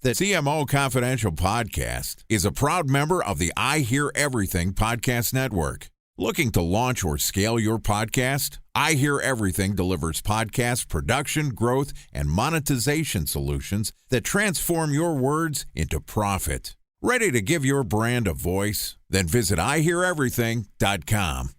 The CMO Confidential podcast is a proud member of the I Hear Everything podcast network. Looking to launch or scale your podcast? I Hear Everything delivers podcast production, growth, and monetization solutions that transform your words into profit. Ready to give your brand a voice? Then visit iheareverything.com.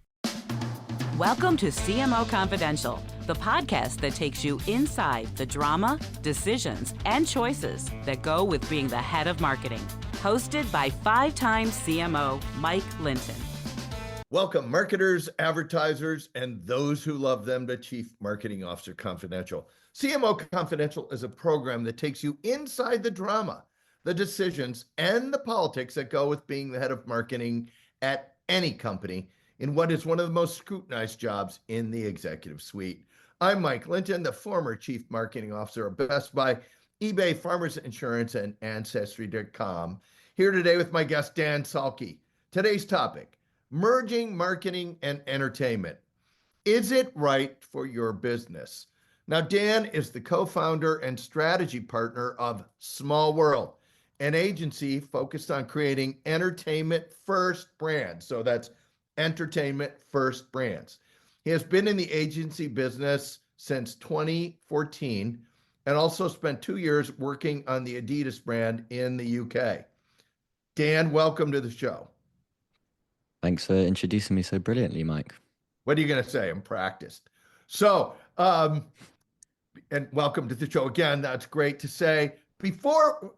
Welcome to CMO Confidential, the podcast that takes you inside the drama, decisions, and choices that go with being the head of marketing. Hosted by five-time CMO Mike Linton. Welcome, marketers, advertisers, and those who love them to Chief Marketing Officer Confidential. CMO Confidential is a program that takes you inside the drama, the decisions, and the politics that go with being the head of marketing at any company in what is one of the most scrutinized jobs in the executive suite. I'm Mike Linton, the former Chief Marketing Officer of Best Buy, eBay, Farmers Insurance, and Ancestry.com. Here today with my guest, Dan Salkey. Today's topic: merging marketing and entertainment. Is it right for your business? Now, Dan is the co-founder and strategy partner of Small World, an agency focused on creating entertainment-first brands. So that's entertainment-first brands. He has been in the agency business since 2014 and also spent 2 years working on the Adidas brand in the UK. Dan, welcome to the show. Thanks for introducing me so brilliantly, Mike. What are you going to say? I'm practiced. So, and welcome to the show again. That's great to say. Before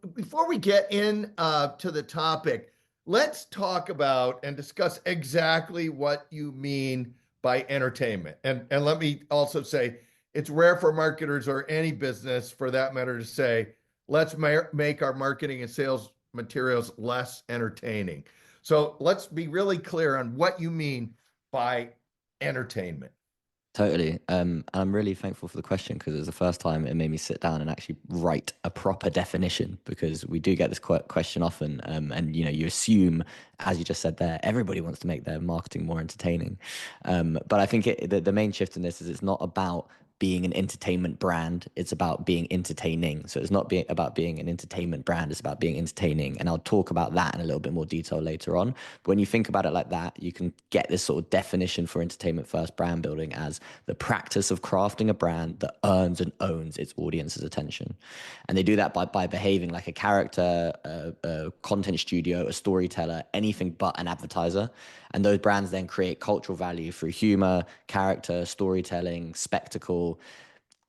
we get in to the topic, let's talk about and discuss exactly what you mean by entertainment. And let me also say, it's rare for marketers or any business for that matter to say, let's make our marketing and sales materials less entertaining. So let's be really clear on what you mean by entertainment. Totally. And I'm really thankful for the question because it was the first time it made me sit down and actually write a proper definition, because we do get this question often. And, you assume, as you just said there, everybody wants to make their marketing more entertaining. But I think the main shift in this is it's not about being an entertainment brand, it's about being entertaining. So it's not about being an entertainment brand, it's about being entertaining. And I'll talk about that in a little bit more detail later on. But when you think about it like that, you can get this sort of definition for entertainment first brand building as the practice of crafting a brand that earns and owns its audience's attention. And they do that by behaving like a character, a content studio, a storyteller, anything but an advertiser. And those brands then create cultural value through humor, character, storytelling, spectacle,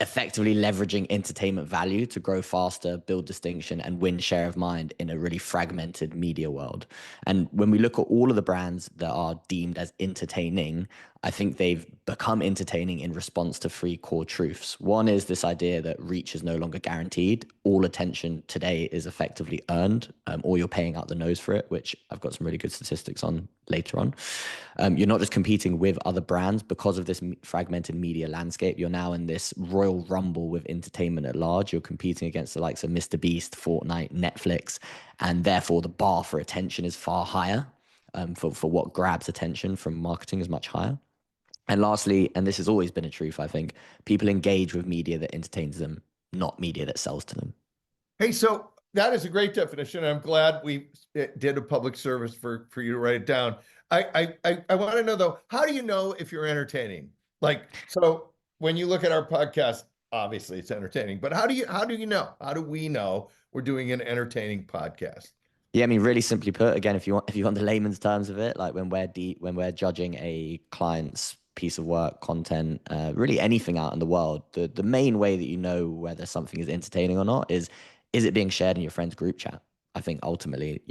effectively leveraging entertainment value to grow faster, build distinction, and win share of mind in a really fragmented media world. And when we look at all of the brands that are deemed as entertaining, I think they've become entertaining in response to three core truths. One is this idea that reach is no longer guaranteed. All attention today is effectively earned, or you're paying out the nose for it, which I've got some really good statistics on later on. You're not just competing with other brands because of this fragmented media landscape. You're now in this royal rumble with entertainment at large. You're competing against the likes of Mr. Beast, Fortnite, Netflix, and therefore the bar for attention is far higher. For what grabs attention from marketing is much higher. And lastly, and this has always been a truth, I think, people engage with media that entertains them, not media that sells to them. Hey, so that is a great definition. I'm glad we did a public service for you to write it down. I want to know, though, how do you know if you're entertaining? So when you look at our podcast, obviously it's entertaining, but how do you know? How do we know we're doing an entertaining podcast? Yeah, I mean, really simply put, again, if you want the layman's terms of it, like when we're judging a client's piece of work, content, really anything out in the world, the main way that you know whether something is entertaining or not is it being shared in your friend's group chat? I think ultimately,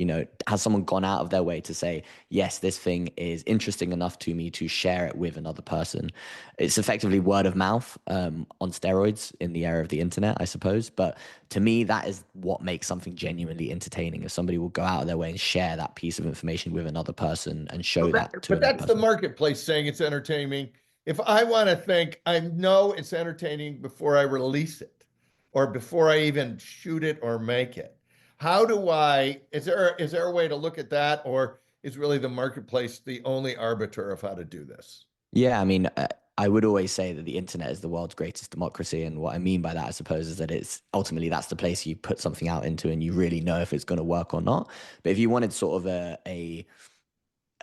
has someone gone out of their way to say, yes, this thing is interesting enough to me to share it with another person? It's effectively word of mouth on steroids in the era of the internet, I suppose. But to me, that is what makes something genuinely entertaining. If somebody will go out of their way and share that piece of information with another person and show that to another person. But that's the marketplace saying it's entertaining. If I want to think, I know it's entertaining before I release it or before I even shoot it or make it. How do is there a way to look at that, or is really the marketplace the only arbiter of how to do this? Yeah, I mean, I would always say that the internet is the world's greatest democracy. And what I mean by that, I suppose, is that it's ultimately that's the place you put something out into and you really know if it's going to work or not. But if you wanted sort of a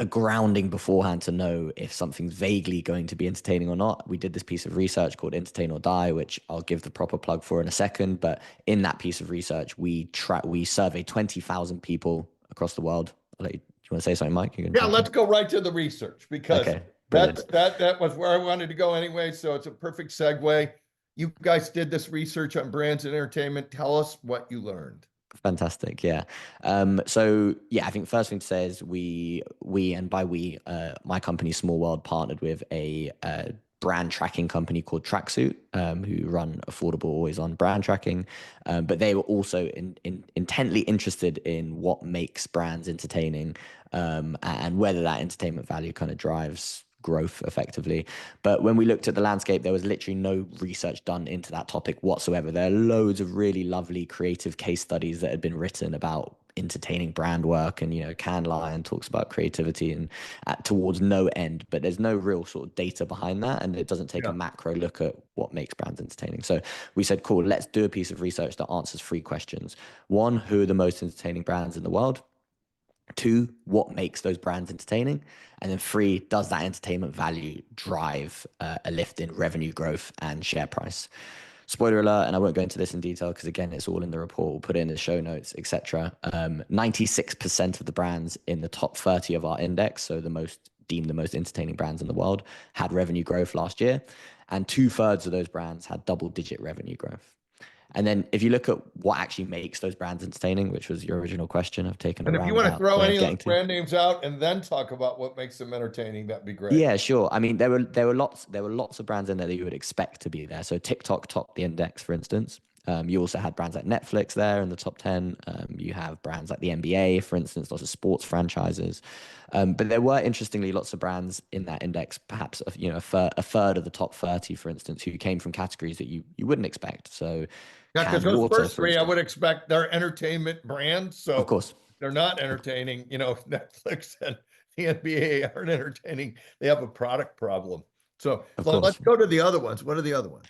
grounding beforehand to know if something's vaguely going to be entertaining or not, we did this piece of research called Entertain or Die, which I'll give the proper plug for in a second. But in that piece of research, we surveyed 20,000 people across the world. Do you want to say something, Mike? Yeah, let's go right to the research, because okay, brilliant. that was where I wanted to go anyway. So it's a perfect segue. You guys did this research on brands and entertainment. Tell us what you learned. Fantastic. Yeah. So yeah, I think first thing to say is we and by we, my company Small World partnered with a brand tracking company called Tracksuit, who run affordable, always on brand tracking. But they were also intently interested in what makes brands entertaining, and whether that entertainment value kind of drives growth effectively. But when we looked at the landscape, there was literally no research done into that topic whatsoever. There are loads of really lovely creative case studies that had been written about entertaining brand work, and Cannes Lion talks about creativity and towards no end, but there's no real sort of data behind that, and it doesn't take a macro look at what makes brands entertaining. So we said, cool, let's do a piece of research that answers 3 questions. 1, who are the most entertaining brands in the world? 2, what makes those brands entertaining? And then 3, does that entertainment value drive a lift in revenue growth and share price? Spoiler alert, and I won't go into this in detail because again, it's all in the report. We'll put it in the show notes, etc. 96% of the brands in the top 30 of our index, so deemed the most entertaining brands in the world, had revenue growth last year, and 2/3 of those brands had double-digit revenue growth. And then if you look at what actually makes those brands entertaining, which was your original question, I've taken And a if you want to roundabout throw way any of of getting those to. brand names out and then talk about what makes them entertaining, that'd be great. Yeah, sure. I mean, there were lots of brands in there that you would expect to be there. So TikTok topped the index, for instance. You also had brands like Netflix there in the top 10. You have brands like the NBA, for instance, lots of sports franchises. But there were, interestingly, lots of brands in that index, perhaps a third of the top 30, for instance, who came from categories that you wouldn't expect. So Yeah, because canned those water, first for 3, I instance. would expect they're entertainment brands. Of So course. they're not entertaining. Netflix and the NBA aren't entertaining. They have a product problem. So Of let's course. go to the other ones. What are the other ones?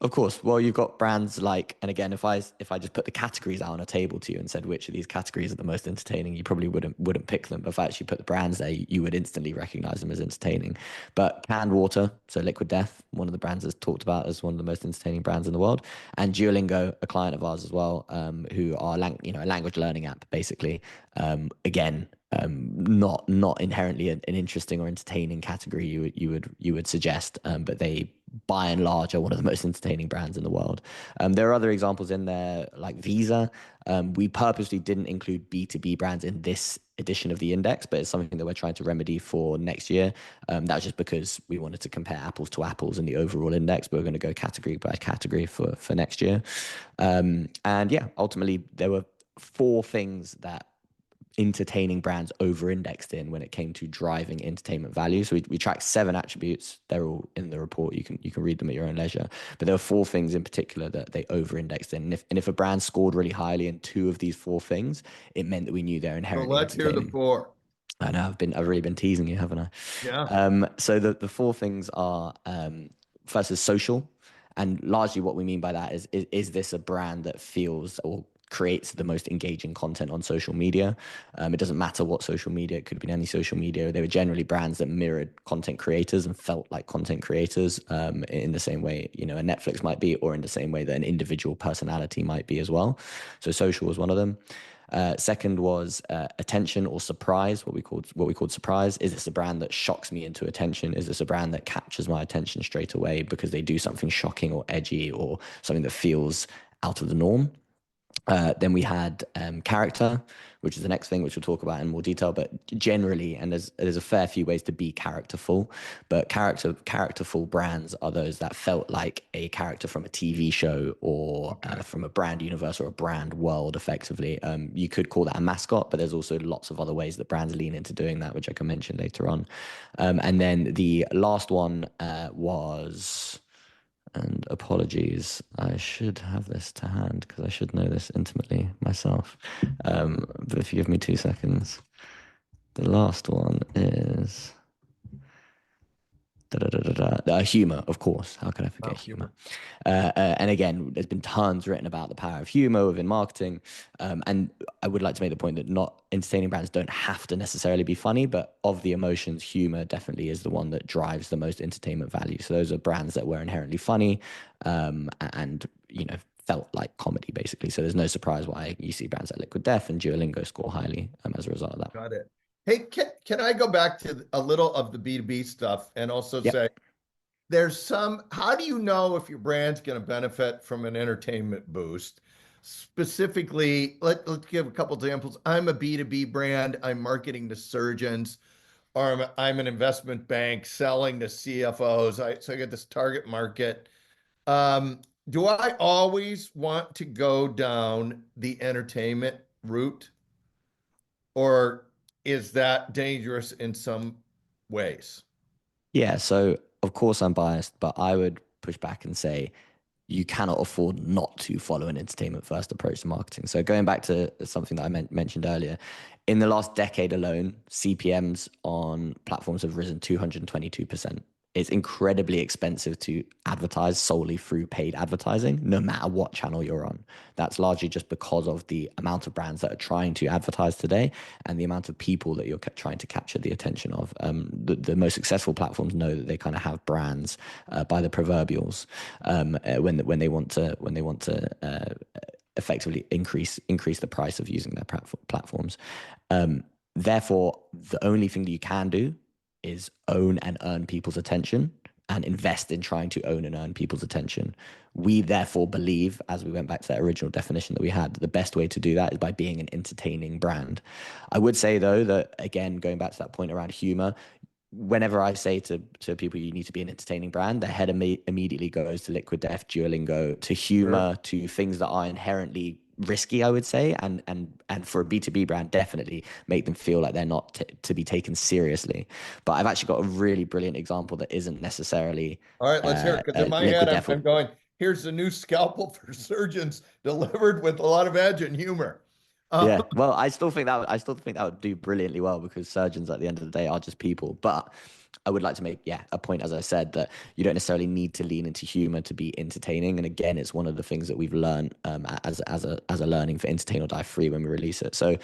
Of course. Well, you've got brands like, and again, if I just put the categories out on a table to you and said which of these categories are the most entertaining, you probably wouldn't pick them. But if I actually put the brands there, you would instantly recognize them as entertaining. But canned water, so Liquid Death, one of the brands that's talked about as one of the most entertaining brands in the world, and Duolingo, a client of ours as well, who are a language learning app basically. Again, not inherently an interesting or entertaining category you would suggest, but they by and large are one of the most entertaining brands in the world. There are other examples in there like Visa. We purposely didn't include B2B brands in this edition of the index, but it's something that we're trying to remedy for next year. That was just because we wanted to compare apples to apples in the overall index, but we're going to go category by category for next year. And yeah, ultimately there were 4 things that entertaining brands over-indexed in when it came to driving entertainment value. So we tracked 7 attributes. They're all in the report. You can read them at your own leisure. But there were 4 things in particular that they over-indexed in. And if a brand scored really highly in 2 of these 4 things, it meant that we knew they're So inherently let's hear entertaining. the 4. I know I've really been teasing you, haven't I? Yeah. So the 4 things are, first is social. And largely what we mean by that is this a brand that feels or creates the most engaging content on social media? It doesn't matter what social media, it could have been any social media. They were generally brands that mirrored content creators and felt like content creators, in the same way, a Netflix might be, or in the same way that an individual personality might be as well. So social was one of them. Second was attention or surprise, what we called surprise. Is this a brand that shocks me into attention? Is this a brand that captures my attention straight away because they do something shocking or edgy or something that feels out of the norm? Then we had character, which is the next thing, which we'll talk about in more detail. But generally, and there's a fair few ways to be characterful, but characterful brands are those that felt like a character from a TV show or from a brand universe or a brand world, effectively. You could call that a mascot, but there's also lots of other ways that brands lean into doing that, which I can mention later on. And then the last one was... And apologies, I should have this to hand because I should know this intimately myself. But if you give me 2 seconds, the last one is Humor, of course. How could I forget humor? And again, there's been tons written about the power of humor within marketing. And I would like to make the point that not entertaining brands don't have to necessarily be funny, but of the emotions, humor definitely is the one that drives the most entertainment value. So those are brands that were inherently funny, and felt like comedy, basically. So there's no surprise why you see brands like Liquid Death and Duolingo score highly as a result of that. Got it. Hey, can I go back to a little of the B2B stuff and also Yep. say how do you know if your brand's going to benefit from an entertainment boost? Specifically, let's give a couple examples. I'm a B2B brand. I'm marketing to surgeons, or I'm an investment bank selling to CFOs. So I get this target market. Do I always want to go down the entertainment route, or is that dangerous in some ways? Yeah, so of course I'm biased, but I would push back and say you cannot afford not to follow an entertainment first approach to marketing. So going back to something that I mentioned earlier, in the last decade alone, CPMs on platforms have risen 222%. It's incredibly expensive to advertise solely through paid advertising, no matter what channel you're on. That's largely just because of the amount of brands that are trying to advertise today and the amount of people that you're trying to capture the attention of. The most successful platforms know that they kind of have brands by the proverbials when they want to effectively increase the price of using their platforms. Therefore, the only thing that you can do is own and earn people's attention and invest in trying to own and earn people's attention. We therefore believe, as we went back to that original definition that we had, the best way to do that is by being an entertaining brand. I would say, though, that again, going back to that point around humor, whenever I say to people you need to be an entertaining brand, their head immediately goes to Liquid Death, Duolingo, to humor, to things that are inherently risky, I would say, and for a B2B brand, definitely make them feel like they're not to be taken seriously. But I've actually got a really brilliant example that isn't necessarily All right, let's hear it. Because in my Liquid head, Death. I'm going, here's the new scalpel for surgeons delivered with a lot of edge and humor. Yeah, well, I still think that would do brilliantly well because surgeons at the end of the day are just people. But I would like to make, a point, as I said, that you don't necessarily need to lean into humor to be entertaining. And again, it's one of the things that we've learned as a learning for Entertain or Die Free when we release it. So,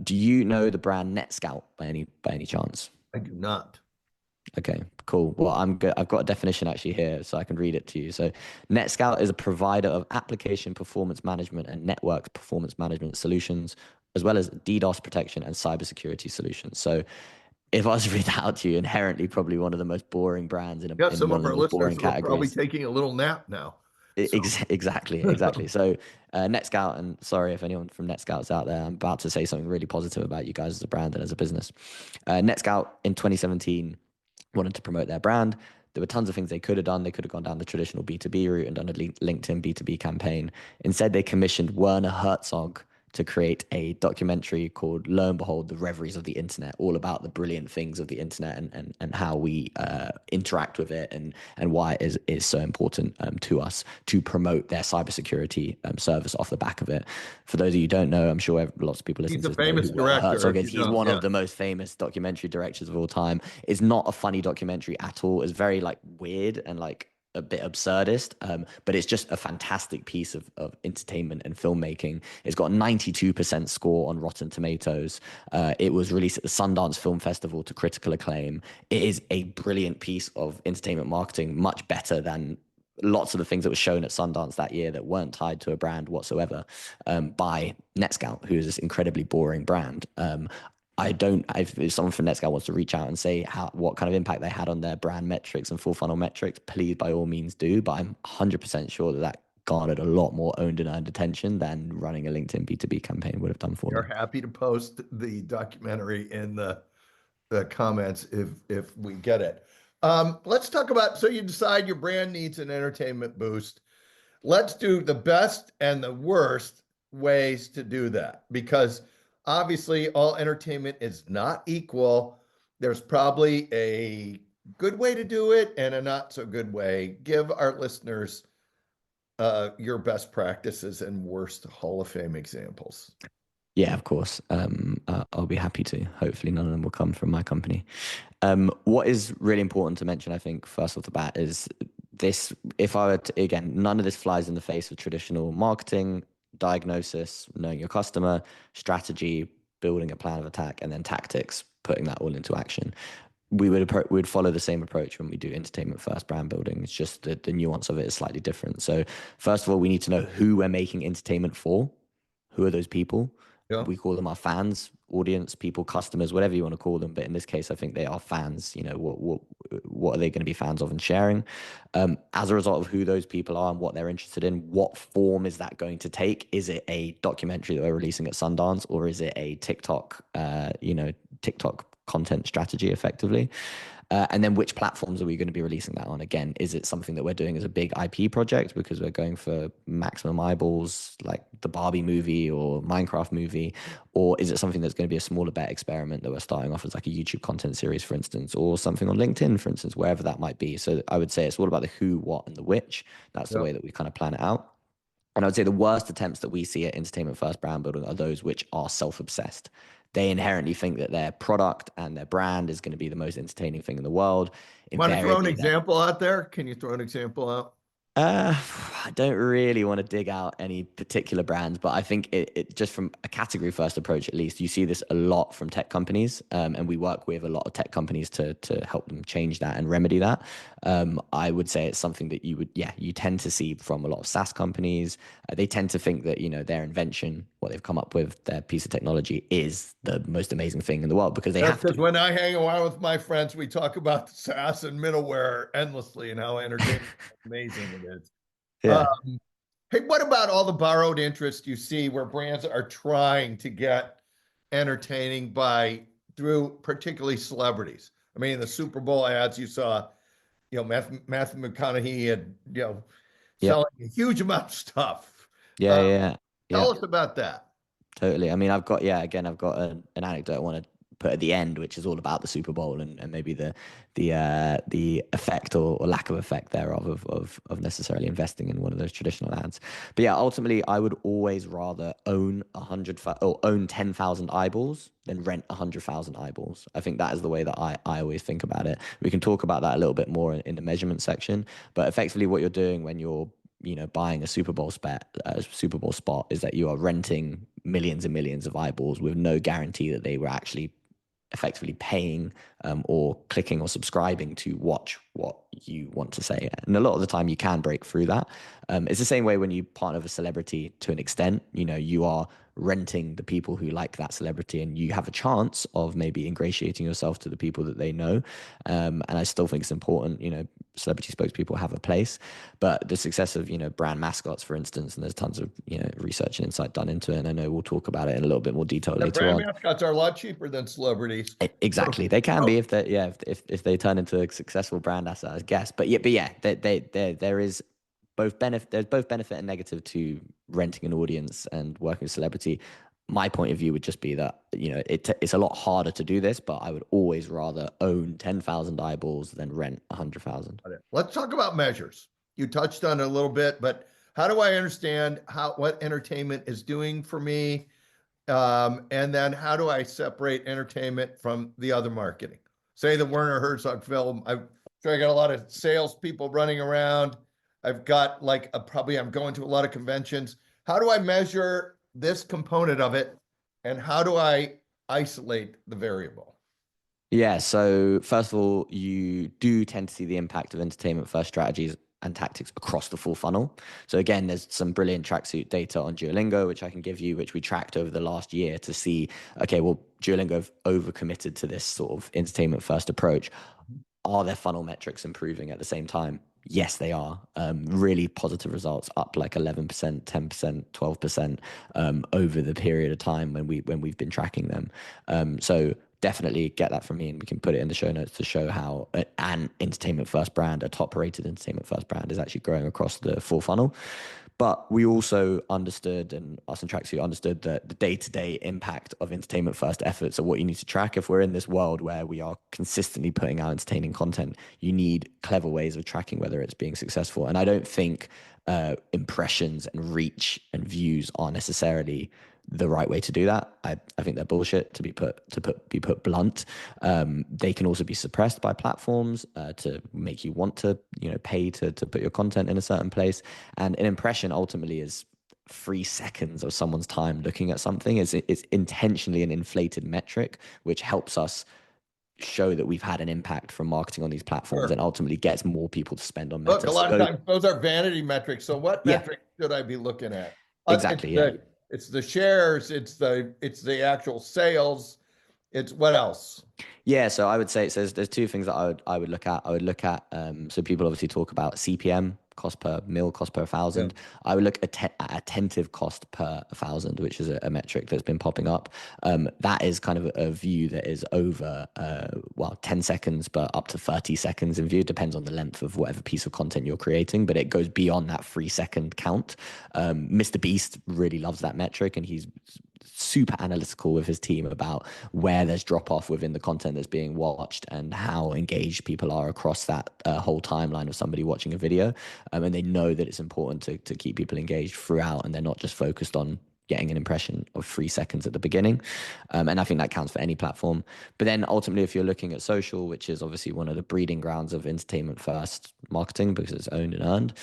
do you know the brand NetScout by any chance? I do not. Okay, cool. Well, I'm good. I've got a definition actually here, so I can read it to you. So, NetScout is a provider of application performance management and network performance management solutions, as well as DDoS protection and cybersecurity solutions. So, if I was to read that out to you, inherently probably one of the most boring brands in Some one of of our the most boring listeners are probably categories. taking a little nap now. Exactly. So, NetScout, and sorry if anyone from NetScout's out there, I'm about to say something really positive about you guys as a brand and as a business. NetScout in 2017 wanted to promote their brand. There were tons of things they could have done. They could have gone down the traditional B2B route and done a LinkedIn B2B campaign. Instead, they commissioned Werner Herzog to create a documentary called, lo and behold, The Reveries of the Internet, all about the brilliant things of the internet and how we interact with it and why it is so important to us to promote their cybersecurity service off the back of it. For those of you who don't know, I'm sure lots of people listening He's to a this know famous who Werner director. Herzog is. He's one of the most famous documentary directors of all time. It's not a funny documentary at all. It's very weird and a bit absurdist, but it's just a fantastic piece of entertainment and filmmaking. It's got a 92% score on Rotten Tomatoes. It was released at the Sundance Film Festival to critical acclaim. It is a brilliant piece of entertainment marketing, much better than lots of the things that were shown at Sundance that year that weren't tied to a brand whatsoever, by NetScout, who is this incredibly boring brand. If someone from NetScout wants to reach out and say what kind of impact they had on their brand metrics and full funnel metrics, please by all means do. But I'm 100% sure that garnered a lot more owned and earned attention than running a LinkedIn B2B campaign would have done for them. We're happy to post the documentary in the comments if we get it. Let's talk about, so you decide your brand needs an entertainment boost. Let's do the best and the worst ways to do that, because obviously all entertainment is not equal. There's probably a good way to do it and a not so good way. Give our listeners your best practices and worst Hall of Fame examples. Yeah, of course. I'll be happy to. Hopefully, none of them will come from my company. What is really important to mention, I think, first off the bat, is this. If I were to, again, none of this flies in the face of traditional marketing, diagnosis, knowing your customer, strategy, building a plan of attack, and then tactics, putting that all into action. We'd follow the same approach when we do entertainment first brand building. It's just the nuance of it is slightly different. So first of all, we need to know who we're making entertainment for. Who are those people? Yeah. We call them our fans, audience, people, customers, whatever you want to call them. But in this case, I think they are fans. You know, what are they going to be fans of and sharing? As a result of who those people are and what they're interested in, what form is that going to take? Is it a documentary that we're releasing at Sundance, or is it a TikTok, TikTok content strategy effectively? And then which platforms are we going to be releasing that on? Again, is it something that we're doing as a big IP project because we're going for maximum eyeballs, like the Barbie movie or Minecraft movie? Or is it something that's going to be a smaller bet experiment that we're starting off as like a YouTube content series, for instance, or something on LinkedIn, for instance, wherever that might be? So I would say it's all about the who, what, and the which. That's the way that we kind of plan it out. And I would say the worst attempts that we see at entertainment first brand building are those which are self-obsessed. They inherently think that their product and their brand is going to be the most entertaining thing in the world. Want to throw an Invariably, example out there? Can you throw an example out? I don't really want to dig out any particular brands, but I think it just from a category first approach, at least, you see this a lot from tech companies, and we work with a lot of tech companies to help them change that and remedy that. I would say it's something that you tend to see from a lot of SaaS companies. They tend to think that, their invention, what they've come up with, their piece of technology is the most amazing thing in the world because they have to. Because when I hang around with my friends, we talk about SaaS and middleware endlessly and how entertaining amazing it is. Yeah. Hey, what about all the borrowed interest you see where brands are trying to get entertaining through particularly celebrities? I mean, the Super Bowl ads you saw, Matthew McConaughey had, Yep. selling a huge amount of stuff. Yeah. Tell us about that. Totally. I mean, I've got an anecdote I want to put at the end, which is all about the Super Bowl and maybe the effect or lack of effect thereof of necessarily investing in one of those traditional ads. But yeah, ultimately, I would always rather own 10,000 eyeballs than rent 100,000 eyeballs. I think that is the way that I always think about it. We can talk about that a little bit more in the measurement section, but effectively, what you're doing when you're buying a Super Bowl spot is that you are renting millions and millions of eyeballs with no guarantee that they were actually effectively paying or clicking or subscribing to watch what you want to say. And a lot of the time you can break through that. It's the same way when you partner with a celebrity to an extent, you are renting the people who like that celebrity and you have a chance of maybe ingratiating yourself to the people that they know. And I still think it's important, celebrity spokespeople have a place, but the success of, brand mascots, for instance, and there's tons of, research and insight done into it. And I know we'll talk about it in a little bit more detail later on. Brand mascots are a lot cheaper than celebrities. Exactly. They can be if they turn into a successful brand asset, I guess. But there is there's both benefit and negative to renting an audience and working with celebrity. My point of view would just be that, it's a lot harder to do this, but I would always rather own 10,000 eyeballs than rent 100,000. Let's talk about measures. You touched on it a little bit, but how do I understand what entertainment is doing for me? And then how do I separate entertainment from the other marketing? Say the Werner Herzog film. I got a lot of salespeople running around. I've got I'm going to a lot of conventions. How do I measure this component of it? And how do I isolate the variable? Yeah. So first of all, you do tend to see the impact of entertainment first strategies and tactics across the full funnel. So again, there's some brilliant tracksuit data on Duolingo, which I can give you, which we tracked over the last year to see, okay, well, Duolingo have overcommitted to this sort of entertainment first approach. Are their funnel metrics improving at the same time? Yes, they are. Really positive results, up like 11%, 10%, 12% over the period of time when we've been tracking them. So definitely get that from me, and we can put it in the show notes to show how an entertainment first brand, a top rated entertainment first brand, is actually growing across the full funnel. But we also understood, and us and Tracksuit understood, that the day-to-day impact of entertainment first efforts are what you need to track. If we're in this world where we are consistently putting out entertaining content, you need clever ways of tracking whether it's being successful. And I don't think impressions and reach and views are necessarily the right way to do that. I think they're bullshit, to be put blunt. They can also be suppressed by platforms to make you want to, pay to put your content in a certain place. And an impression ultimately is 3 seconds of someone's time looking at something. It's intentionally an inflated metric, which helps us show that we've had an impact from marketing on these platforms, Sure. and ultimately gets more people to spend on Meta. Look, a lot of times those are vanity metrics. So what Yeah. metric should I be looking at? Exactly. It's the shares, it's the actual sales. It's what else? Yeah, so I would say, so there's 2 things that I would look at. I would look at, so people obviously talk about CPM, cost per mil, cost per 1,000. Yeah. I would look at attentive cost per 1,000, which is a metric that's been popping up. That is kind of a view that is over, 10 seconds, but up to 30 seconds in view. It depends on the length of whatever piece of content you're creating, but it goes beyond that 3-second count. Mr. Beast really loves that metric, and he's super analytical with his team about where there's drop off within the content that's being watched and how engaged people are across that whole timeline of somebody watching a video. And they know that it's important to keep people engaged throughout, and they're not just focused on getting an impression of 3 seconds at the beginning. And I think that counts for any platform. But then ultimately, if you're looking at social, which is obviously one of the breeding grounds of entertainment first marketing because it's owned and earned,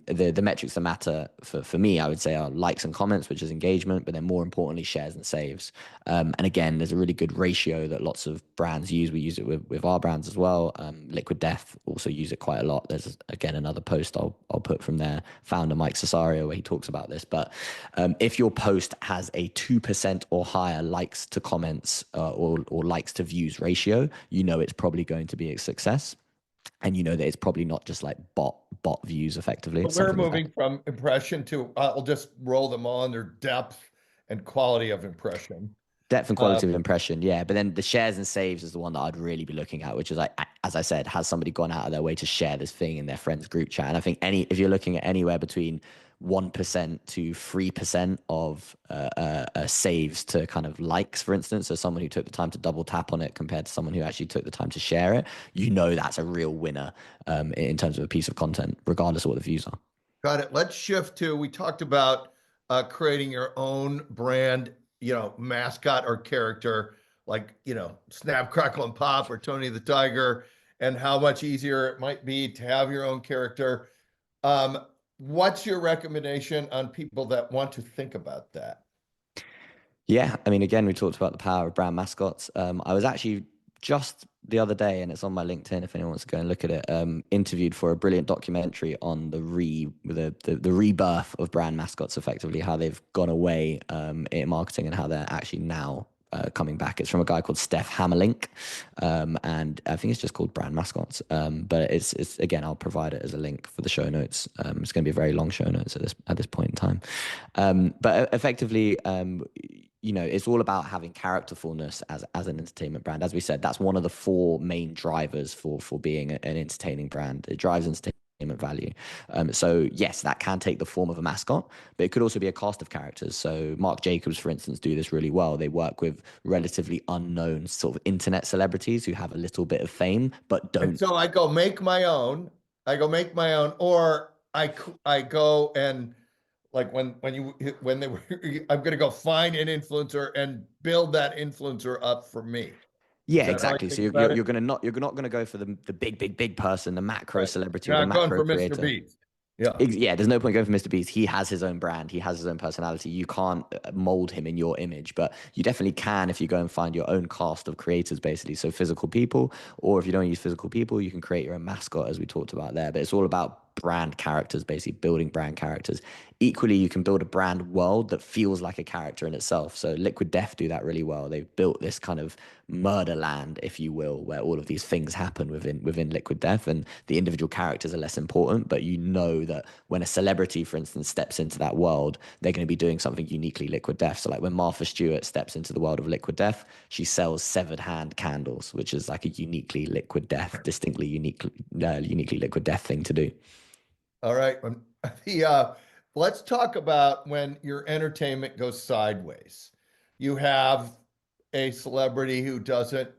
the metrics that matter for me, I would say, are likes and comments, which is engagement, but then more importantly, shares and saves. And again, there's a really good ratio that lots of brands use. We use it with our brands as well. Liquid Death also use it quite a lot. There's, again, another post I'll put from their founder, Mike Cesario, where he talks about this. But if your post has a 2% or higher likes to comments or likes to views ratio, it's probably going to be a success. And that it's probably not just like bot views effectively. But we're moving from impression to, I'll just roll them on their depth and quality of impression. Depth and quality of impression, yeah. But then the shares and saves is the one that I'd really be looking at, which is like, as I said, has somebody gone out of their way to share this thing in their friends group chat? And I think if you're looking at anywhere between 1% to 3% of saves to kind of likes, for instance, so someone who took the time to double tap on it compared to someone who actually took the time to share it, that's a real winner in terms of a piece of content, regardless of what the views are. Got it. Let's shift to, we talked about creating your own brand, mascot or character, like, Snap, Crackle, and Pop or Tony the Tiger, and how much easier it might be to have your own character. What's your recommendation on people that want to think about that? Yeah, I mean, again, we talked about the power of brand mascots. I was actually just the other day, and it's on my LinkedIn if anyone wants to go and look at it, interviewed for a brilliant documentary on the rebirth of brand mascots, effectively, how they've gone away in marketing and how they're actually now coming back. It's from a guy called Steph Hammerlink, and I think it's just called Brand Mascots. But it's again, I'll provide it as a link for the show notes. It's going to be a very long show notes at this point in time. But effectively, it's all about having characterfulness as an entertainment brand. As we said, that's one of the 4 main drivers for being an entertaining brand. It drives entertainment value. So yes, that can take the form of a mascot, but it could also be a cast of characters. So Marc Jacobs, for instance, do this really well. They work with relatively unknown sort of internet celebrities who have a little bit of fame, but don't. And so I go make my own, or I go and like when they were, I'm going to go find an influencer and build that influencer up for me. Yeah, exactly. So you're not going to go for the big person, the macro celebrity, or the macro creator. Mr. Beast. Yeah. Yeah, there's no point going for Mr. Beast. He has his own brand. He has his own personality. You can't mold him in your image, but you definitely can if you go and find your own cast of creators, basically. So physical people, or if you don't use physical people, you can create your own mascot, as we talked about there. But it's all about brand characters, basically building brand characters. Equally, you can build a brand world that feels like a character in itself. So Liquid Death do that really well. They've built this kind of murder land, if you will, where all of these things happen within Liquid Death, and the individual characters are less important, but that when a celebrity, for instance, steps into that world, they're going to be doing something uniquely Liquid Death. So like when Martha Stewart steps into the world of Liquid Death, she sells severed hand candles, which is like a uniquely Liquid Death, distinctly uniquely Liquid Death thing to do. All right. Let's talk about when your entertainment goes sideways. You have a celebrity who doesn't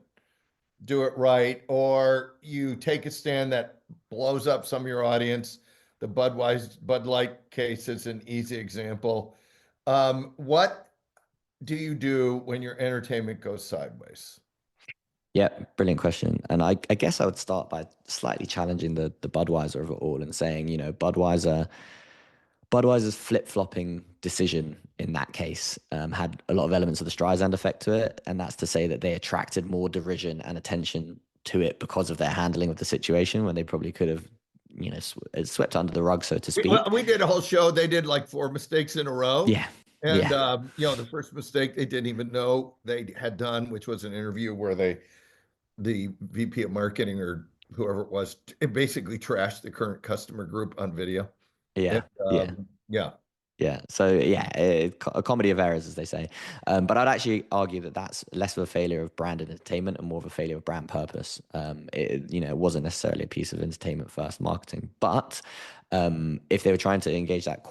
do it right, or you take a stand that blows up some of your audience. The Bud Light case is an easy example. What do you do when your entertainment goes sideways? Yeah, brilliant question. And I guess I would start by slightly challenging the Budweiser of it all and saying, Budweiser's flip-flopping decision in that case had a lot of elements of the Streisand effect to it, and that's to say that they attracted more derision and attention to it because of their handling of the situation when they probably could have, swept under the rug, so to speak. We did a whole show. They did like 4 mistakes in a row. Yeah, And, yeah, the first mistake they didn't even know they had done, which was an interview where the VP of marketing or whoever it was, it basically trashed the current customer group on video. And, yeah, yeah. yeah. Yeah. So yeah, a comedy of errors, as they say. But I'd actually argue that that's less of a failure of brand entertainment and more of a failure of brand purpose. It wasn't necessarily a piece of entertainment first marketing, but if they were trying to engage that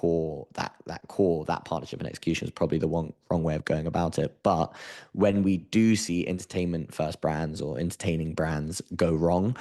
partnership and execution is probably the wrong way of going about it. But when we do see entertainment first brands or entertaining brands go wrong,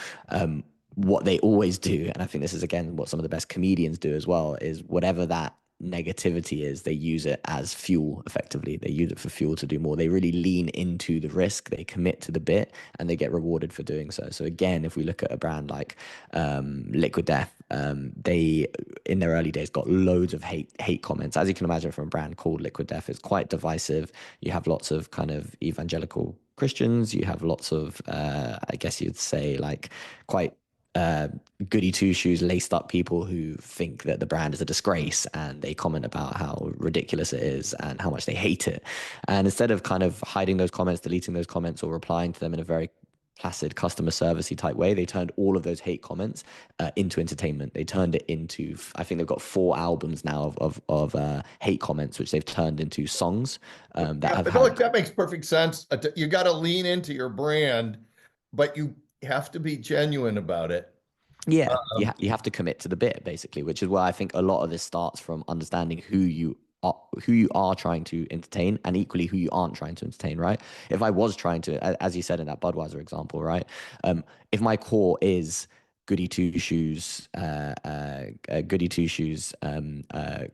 what they always do, and I think this is again what some of the best comedians do as well, is whatever that negativity is, they use it as fuel. Effectively, they use it for fuel to do more. They really lean into the risk, they commit to the bit, and they get rewarded for doing so. So again, if we look at a brand like Liquid Death, they in their early days got loads of hate comments. As you can imagine, from a brand called Liquid Death, it's quite divisive. You have lots of kind of evangelical Christians, you have lots of I guess you'd say like quite goody two shoes, laced up people who think that the brand is a disgrace, and they comment about how ridiculous it is and how much they hate it. And instead of kind of hiding those comments, deleting those comments, or replying to them in a very placid customer servicey type way, they turned all of those hate comments into entertainment. They turned it into, I think they've got 4 albums now of hate comments, which they've turned into songs That makes perfect sense. You got to lean into your brand, but you have to be genuine about it. Yeah, you have to commit to the bit, basically, which is where I think a lot of this starts from understanding who you are trying to entertain, and equally who you aren't trying to entertain, right? If I was trying to, as you said in that Budweiser example, right? If my core is goody two shoes,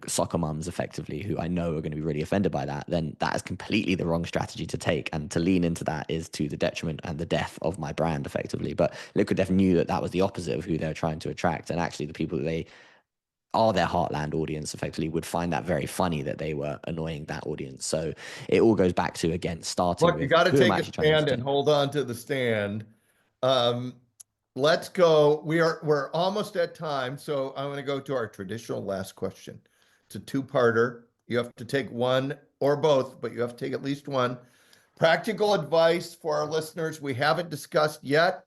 soccer mums, effectively, who I know are going to be really offended by that, then that is completely the wrong strategy to take. And to lean into that is to the detriment and the death of my brand, effectively. But Liquid Death knew that that was the opposite of who they're trying to attract. And actually, the people that they are their heartland audience, effectively, would find that very funny that they were annoying that audience. So it all goes back to, again, starting Look, with you got to who am take I a actually trying to stand and entertain. hold on to the stand. Let's go. We're almost at time, so I'm going to go to our traditional last question. It's a two-parter. You have to take one or both, but you have to take at least one. Practical advice for our listeners we haven't discussed yet,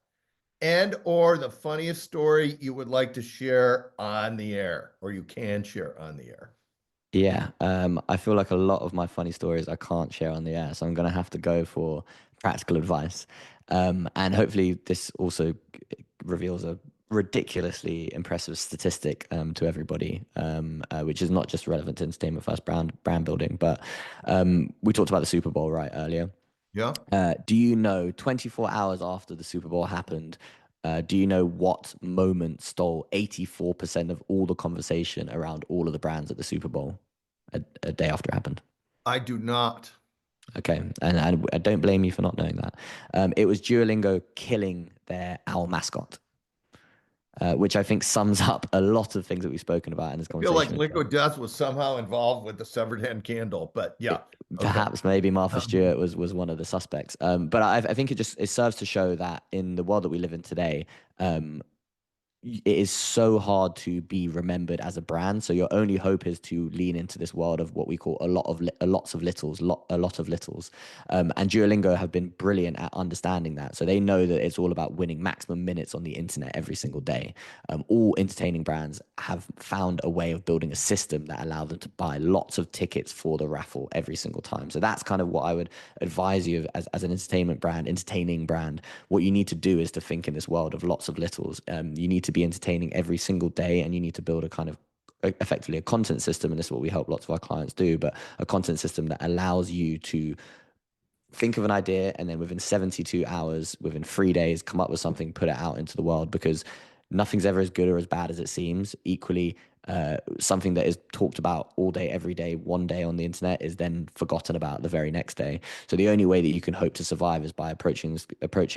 and or the funniest story you would like to share on the air, or you can share on the air. Yeah, I feel like a lot of my funny stories I can't share on the air, so I'm going to have to go for practical advice. And hopefully this also reveals a ridiculously impressive statistic to everybody, which is not just relevant to entertainment first brand building, but we talked about the Super Bowl right earlier. Yeah. Do you know 24 hours after the Super Bowl happened, do you know what moment stole 84% of all the conversation around all of the brands at the Super Bowl a day after it happened? I do not. Okay, and I don't blame you for not knowing that. It was Duolingo killing their owl mascot, which I think sums up a lot of things that we've spoken about in this I feel conversation. like Liquid Death was somehow involved with the severed hand candle, but yeah. Perhaps maybe Martha Stewart was one of the suspects. But I think it serves to show that in the world that we live in today, it is so hard to be remembered as a brand. So your only hope is to lean into this world of what we call a lot of littles. And Duolingo have been brilliant at understanding that. So they know that it's all about winning maximum minutes on the internet every single day. All entertaining brands have found a way of building a system that allows them to buy lots of tickets for the raffle every single time. So that's kind of what I would advise you as an entertaining brand. What you need to do is to think in this world of lots of littles. You need to be entertaining every single day, and you need to build a kind of effectively a content system, and this is what we help lots of our clients do, but a content system that allows you to think of an idea and then within 72 hours, within 3 days, come up with something, put it out into the world, because nothing's ever as good or as bad as it seems. Equally, something that is talked about all day, every day, one day on the internet is then forgotten about the very next day. So the only way that you can hope to survive is by approaching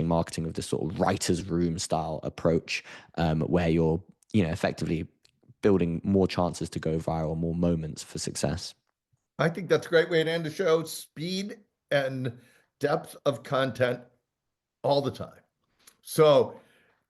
marketing with this sort of writer's room style approach, where you're, effectively building more chances to go viral, more moments for success. I think that's a great way to end the show. Speed and depth of content all the time. So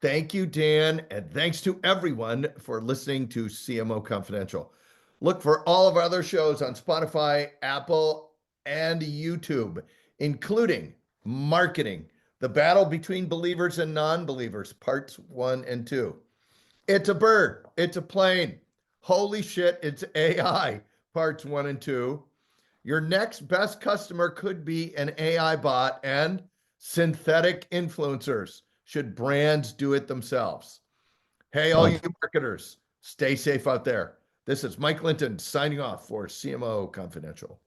thank you, Dan, and thanks to everyone for listening to CMO Confidential. Look for all of our other shows on Spotify, Apple, and YouTube, including Marketing, the Battle Between Believers and Non-Believers, Parts 1 and 2. It's a bird, it's a plane. Holy shit, it's AI, Parts 1 and 2. Your next best customer could be an AI bot, and synthetic influencers. Should brands do it themselves? Hey, all you marketers, stay safe out there. This is Mike Linton signing off for CMO Confidential.